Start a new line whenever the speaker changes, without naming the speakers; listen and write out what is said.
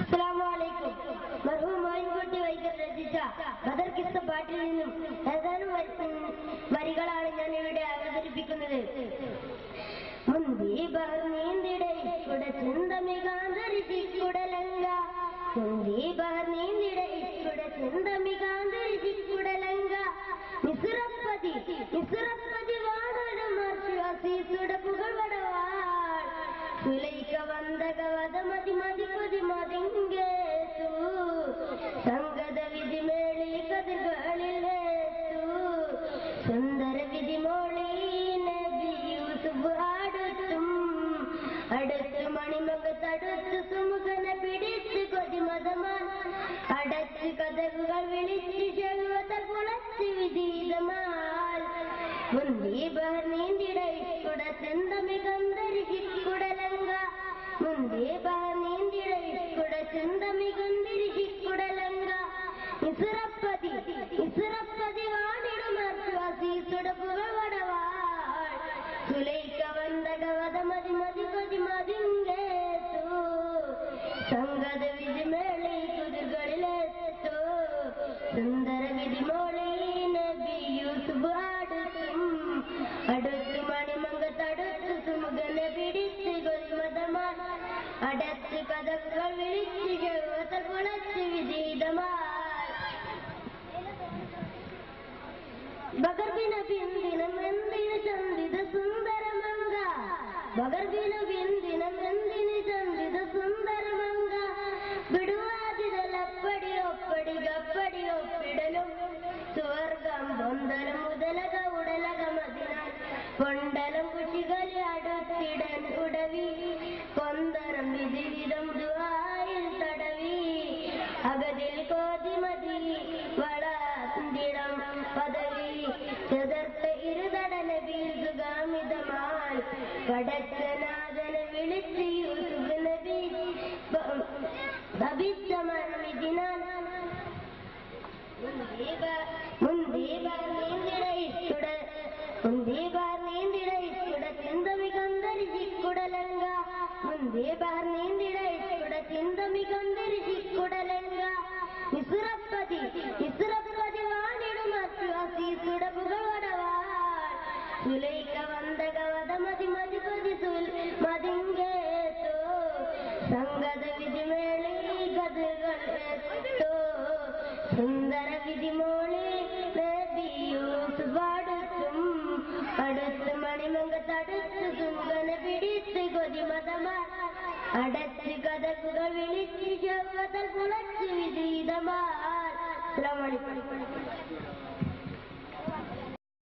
അസ്സലാമുഅലൈക്കും. മർഹൂം മോയിൻകുട്ടി വൈദ്യർ രചിച്ച ബദർ കിസ്സ പാട്ടിൽ നിന്നും ഏതാനും വരികളാണ് ഞാൻ ഇവിടെ അവതരിപ്പിക്കുന്നത്. മുന്തി ബർനീന്തിടയിക്കുട ചിന്തമികാന്തരിച്ചിക്കുടലങ്ക മുന്തി ബർനീന്തിടയിക്കുട ചിന്തമികാന്തരിച്ചിക്കുടലങ്ക നിസുറപ്പതി വാടടമർശുവസീസുട പുകൾവടവാൾ സുലൈക വന്ദകവദ മതി മതി കൊതി മതിങ്കേതു സംഗത വിധി മേളി കതിർകളിലേതു സുന്ദര വിധി മോളി നബി യൂസുഫ് അടുത്തു മണിമകത്തടുത്തു സുമുഖനെ പിടിച്ച് കൊതിമതമാൻ അടച്ച് കഥകുകൾ വിളിച്ച് ചെൽവതർ കുളച്ച് വിധീതമാൽ മുന്തി ബഹർനീന്തിടയിക്കുട ചിന്തമികന്തരിച്ചിക്കുടലങ്ക മുന്തി ബഹർനീന്തിടയിക്കുട ചിന്തമികന്തരിച്ചിക്കുടലങ്ക ഇസുറപ്പതി വാണിടുമർശുവസീസുടപ്പുകൾ വടവാൾ സുലൈക വന്ദകവദ മതി മതി കൊതി മതിങ്കേതു സംഗത വിധി മേളി കുതിർകളിലെത്തു സുന്ദര വിധി മോളി നബി യൂസുഫ് അടുത്തു മണിമങ്കത്തടുത്തു സുമുഖനെ പിടിച്ച് കൊതിമതമാൻ അടച്ച് കഥകൾ വിളിച്ച് ചെറുവത കുളച്ച് വിധീതമാൻ ബഗർബിന പിന്തിനം എന്തിന് ചന്ദിത സുന്ദരമംഗ ബഗർബിന പിന്തിനം എന്തിന് ചന്ദിത സുന്ദരമംഗ വിടുവാതിരലപ്പടി ഒപ്പടി ഗപ്പടി ഒപ്പിടലും സ്വർഗം പൊന്തലും മുതലക ഉടലക മതിനാൽ കൊണ്ടലും കുശികളി അടുത്തിടൻ ഉടവി കൊന്തരം വിധിവിധം ദുആയിൽ തടവി അകതിൽ കോതിമതി വളർന്നിടം പദവി ചെതർത്ത ഇരുതടന വീർഗാമിതമാൽ കടച്ചനാഥനെ വിളിച്ച് യൂസുഫ് നബി ഭവിച്ചമൻ വിധിനാൽ മുന്തി ബർനീന്തിടയിക്കുട ചിന്തമികന്തരിച്ചിക്കുടലങ്ക മുന്തി ബർനീന്തിടയിക്കുട ചിന്തമികന്തരിച്ചിക്കുടലങ്ക ഇസുറപ്പതി വാണിടുമർശുവസീസുട പുകൾവടവാൾ സുലൈക വന്ദകവദ മതി മതി കൊതി മതിങ്കേതു സംഗത വിധി മേളി കഥകളെത്തു സുന്ദര വിധി മോളി നബി യൂസുഫ് അടുത്ത് മണിമങ്കത്തടുത്ത് സുമുഖനെ പിടിച്ച് കൊതിമതമാൻ അടച്ച് കഥകുകൾ വിളിച്ച് ചെവ്വതൽ കുളച്ച് വിധീതമാൻ. അസ്സലാമു അലൈക്കും.